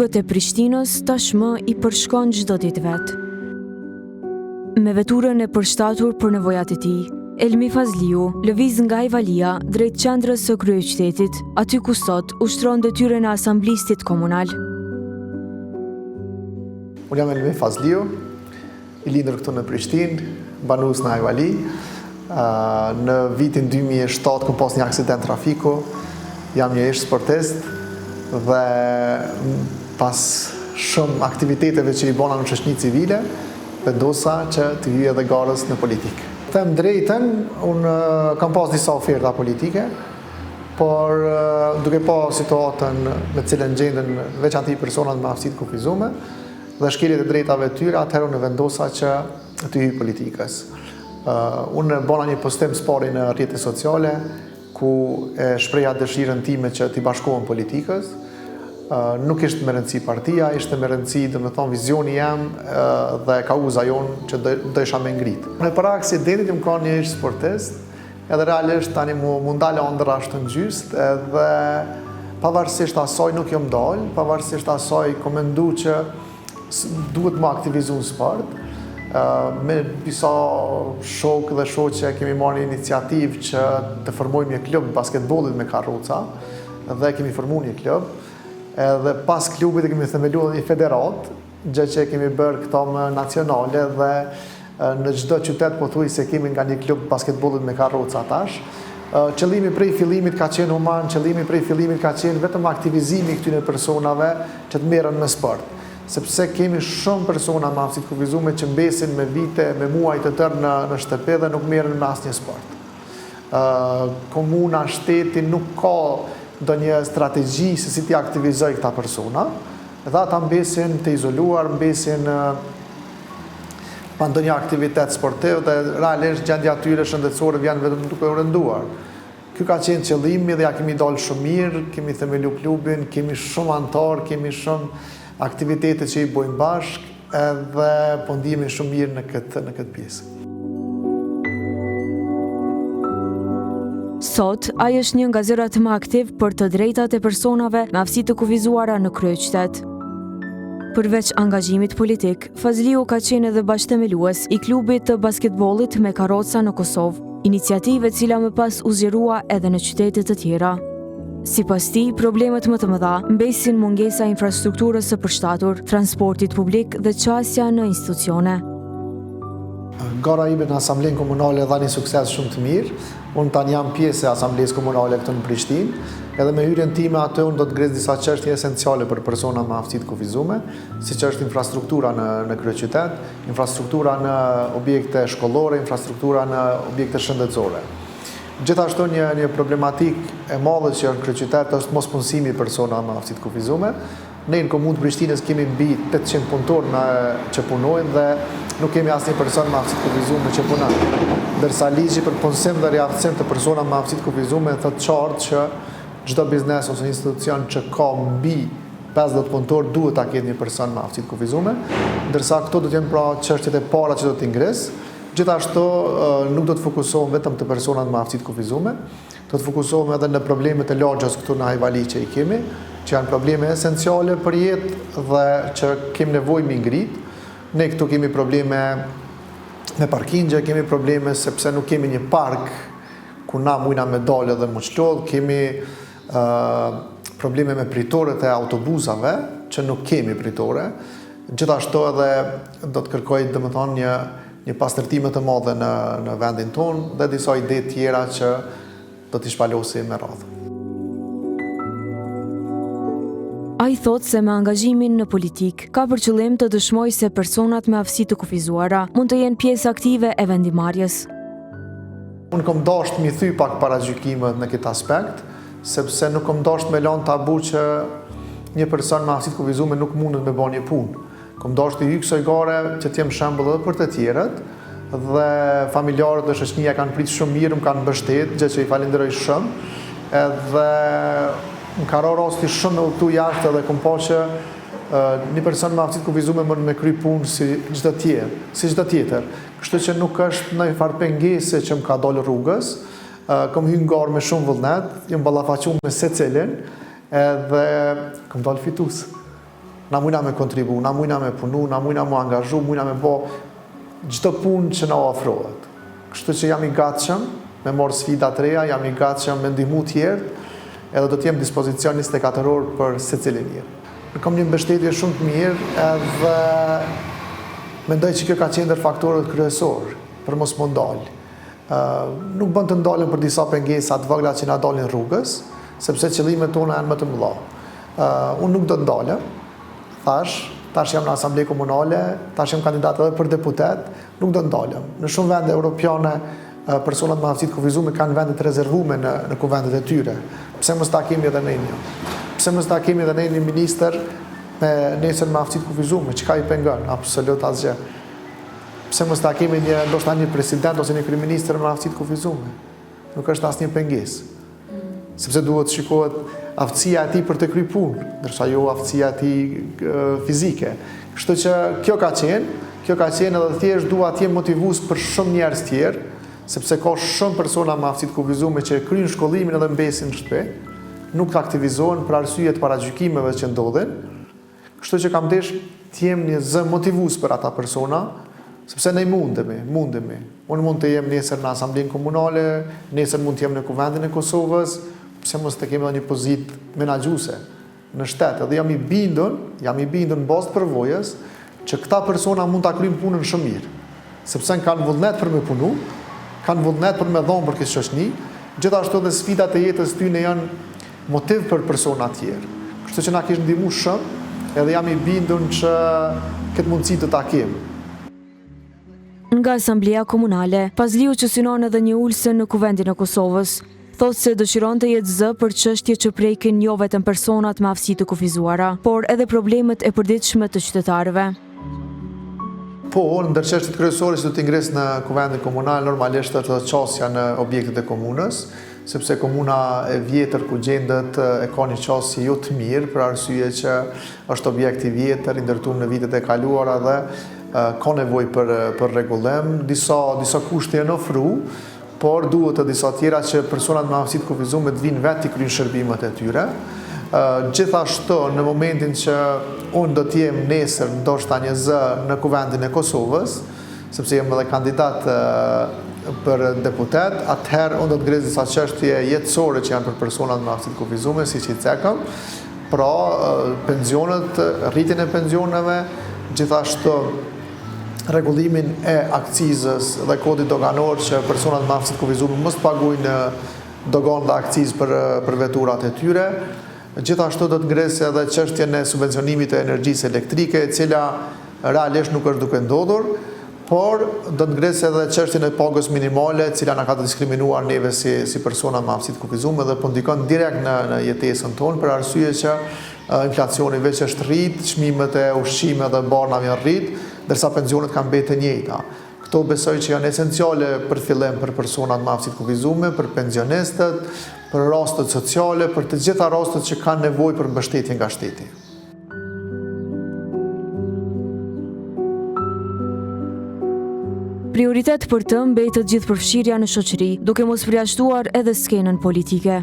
rrugët e Prishtinës tashmë i përshkon çdo ditë vet. Me veturën e përshtatur për nevojat e tij, Elmi Fazliu lëviz nga Ajvalia drejt qendrës së kryeqytetit, aty ku sot ushtron detyrën e asamblistit komunal. Unë jam Elmi Fazliu, i lindur këtu në Prishtinë, banues në Ajvali. Në vitin 2007 kam pas një aksident trafiku, jam një ish sportist dhe pas shumë aktiviteteve që i bona në shoqëni civile, vendosa që të hyj edhe garës në politikë. Them drejtën, unë kam pas disa oferta politike, por duke pa situatën me cilën gjenden veçanti personat me aftësi të kufizuar dhe shkeljet e drejtave të tyre, atëherë unë vendosa që të hyj politikës. Unë bona një postim s'pari në rrjetet sociale, ku e shpreha dëshirën time që t'i bashkohem politikës. Nuk ishte me rëndësi partia, ishte me rëndësi, domethënë, vizioni jam dhe kauza jonë që do isha me ngrit. Në para aksidentit më ka një ish sportist, edhe realisht tani mu ndale ëndër ashtu në gjyst, edhe pavarësisht asaj nuk jom dal, pavarësisht asaj komendu që duhet më aktivizu në sport. Me disa shokë dhe shoqe kemi marrë iniciativë që të formojmë një klub basketbollit me karroca dhe kemi formuar një klub. Edhe pas klubit kemi themeluar një federat, gjë që kemi bërë këto më nacionale dhe në çdo qytet pothuajse kemi nga një klub basketbollit me karroca tash. Qëllimi prej fillimit ka qenë human, qëllimi prej fillimit ka qenë vetëm aktivizimi këtyre personave që të merren me sport. Sepse kemi shumë persona me aftësi të kufizuar që mbesin me vite, me muaj të tërë në shtëpi dhe nuk merren me asnjë sport. Komuna, shteti nuk ka ndonjë strategji se si t'i aktivizoj këta persona, dhe ata mbesin të izoluar, mbesin pa ndonjë aktivitet sportiv dhe realisht gjendja tyre shëndetësore vjen vetëm duke u rënduar. Ky ka qenë qëllimi dhe ja kemi dalë shumë mirë, kemi themelu klubin, kemi shumë antar, kemi shumë aktivitete që i bojmë bashkë edhe po ndihemi shumë mirë në këtë pjesë. Sot, ai është një nga zërat më aktiv për të drejtat e personave me aftësi të kufizuara në kryeqytet. Përveç angazhimit politik, Fazliu ka qenë edhe bashkëthemelues i klubit të basketbollit me karroca në Kosovë, iniciativë e cila më pas u zgjerua edhe në qytete të tjera. Sipas tij, problemet më të mëdha mbesin mungesa e infrastrukturës së përshtatur, transportit publik dhe qasja në institucione. Gara ime në Asamblenë Komunale dha një sukses shumë të mirë. Unë tani jam pjesë e Asamblesë Komunale këtu në Prishtinë, edhe me hyrjen time atë unë do të ngres disa çështje esenciale për persona me aftësi të kufizuar, siç është infrastruktura në kryeqytet, infrastruktura në objekte shkollore, infrastruktura në objekte shëndetësore. Gjithashtu një problematik e madhe që në kryeqytet është mospunësimi i persona me aftësi të kufizuar. Ne në komunë të Prishtinës kemi mbi 800 punëtorë që punojnë dhe nuk kemi asnjë person me aftësi të kufizuar që punon. Ndërsa ligji për punësim dhe riaftësim të persona me aftësi të kufizuar thotë qartë që çdo biznes ose institucion që ka mbi 50 punëtorë duhet ta ketë një person me aftësi të kufizuar, ndërsa këto do të jenë pra çështjet e para që do të ngres. Gjithashtu nuk do të fokusohem vetëm të personat me aftësi të kufizuar, do të fokusohem edhe në problemet e lagjës këtu në Ajvali që i kemi, që janë probleme esenciale për jetë dhe që kemi nevojë mi ngrit. Ne këtu kemi probleme me parkingje, kemi probleme sepse nuk kemi një park ku na mujna me dalë dhe më çlodh, kemi probleme me pritoret e autobusave, që nuk kemi pritore. Gjithashtu edhe do të kërkoj domethënë një pastërtime të madhe në vendin tonë dhe disa ide tjera që do t'i shpalosi me radhë. Ai thotë se me angazhimin në politik ka për qëllim të dëshmojë se personat me aftësi të kufizuara mund të jenë pjesë aktive e vendimarrjes. Unë kam dashur mi thy pak paragjykimet në këtë aspekt, sepse nuk kam dashur me lënë tabu që një person me aftësi të kufizuar nuk mundet me bënë një punë. Kam dashur të hyj kësaj gare që të jem shembull edhe për të tjerët dhe familjarët dhe shoqënia kanë pritur shumë mirë, më kanë mbështetur, gjë që i falenderoj shumë. Edhe më ka rënë rasti shumë me udhëtu jashtë dhe kom pa që një person me aftësi të kufizuar mund me kry punë si çdo tjetër. Kështu që nuk është ndonjë farë pengesë që më ka dalë rrugës. Kam hyrë në garë me shumë vullnet, jam ballafaquar me secilin edhe kam dalë fitues. na mujna me kontribu, na mujna me punu, na mujna me angazhu, mujna me bo çdo punë që na ofrohet. Kështu që jam i gatshëm me marrë sfida të reja, jam i gatshëm me ndihmu tjerë, edhe do të jem dispozicion 24 orë për secilin njeri. Kam një mbështetje shumë të mirë edhe mendoj që kjo ka qenë faktorët kryesor për mos më ndalë. Nuk bën të ndalën për disa pengesa të vogla që na dalin rrugës, sepse qëllimet tona janë më të mëdha. Unë nuk do të ndalem, tash jam në asamble komunale, tash jam kandidat edhe për deputet, nuk do të ndalem. Në shumë vende europiane, personat me aftësi të kufizuar kanë vende të rezervuar në kuvendet e tyre. Pse mos ta kemi edhe ne një? Pse mos ta kemi edhe ne një ministër me nesër me aftësi të kufizuar, çka i pengon? Absolut asgjë. Pse mos ta kemi ndoshta një president ose një kryeministër me aftësi të kufizuar? Nuk është asnjë pengesë. Sepse duhet shikohet aftësia e tij për të kryer punë, ndërsa jo aftësia e tij fizike. Kështu që kjo ka qenë edhe thjesht dua të jem motivues për shumë njerëz tjerë, sepse ka shumë persona me aftësi të kufizuar që kryejnë shkollimin edhe mbesin në shtëpi, nuk aktivizohen për arsye të paragjykimeve që ndodhin. Kështu që kam desh të jem një zë motivues për ata persona, sepse ne mundemi. Unë mund të jem nesër në asamblenë komunale, nesër mund të jem në kuvendin e Kosovës, pse mos të kemi edhe një pozitë menaxhuese në shtet. Edhe jam i bindur në bazë të përvojës që këta persona mund ta kryejnë punën shumë mirë, sepse kanë vullnet për me punu, kanë vullnet për me dhonë për këtë shoqëni, gjithashtu edhe sfidat e jetës tyne janë motiv për persona tjerë. Kështu që na kishë ndihmu shumë, edhe jam i bindur që këtë mundësi të ta kemi. Nga Asamblea Komunale, Pazliu që synon edhe një ulse në kuvendin e Kosovës, thotë se dëshiron të jetë zë për çështje që prekin jo vetëm personat me aftësi të kufizuara, por edhe problemet e përditshme të qytetarëve. Po, ndër çështjet kryesore që do të ingres në kuvendin komunal normalisht është qasja në objektet e komunës, sepse komuna e vjetër ku gjendet e ka një qasje jo të mirë për arsye që është objekt i vjetër, i ndërtuar në vitet e kaluara dhe ka nevojë për rregullim, disa kushte janë ofruar, por duhet të disa tjera që personat me aftësi të kufizuar të vinë vetë të kryejnë shërbimet e tyre. Gjithashtu në momentin që unë do t'jem nesër ndoshta një zë në kuvendin e Kosovës, sepse jem edhe kandidat për deputet, atëherë unë do të ngres disa çështje jetësore që janë për personat me aftësi të kufizuar, siç i cekëm, pra pensionet, rritjen e pensioneve, gjithashtu rregullimin e akcizës dhe kodit doganor që personat me aftësi të kufizuar mos pagujnë dogan dhe akcizë për veturat e tyre. Gjithashtu do të ngresë edhe çështjen e subvencionimit të energjisë elektrike, e cila realisht nuk është duke ndodhur, por do të ngresë edhe çështjen e pagës minimale, e cila na ka të diskriminuar neve si persona me aftësi të kufizuar dhe po ndikon direkt në jetesën tonë për arsye që inflacioni veç është rrit, çmimet e ushqimeve dhe barnave janë rrit, ndërsa pensionet kanë mbetë të njëjta. Këto besoj që janë esenciale për fillim për personat me aftësi të kufizuar, për pensionistët, për rastet sociale, për të gjitha rastet që kanë nevojë për mbështetje nga shteti. Prioritet për të mbetet gjithë përfshirja në shoqëri, duke mos përjashtuar edhe skenën politike.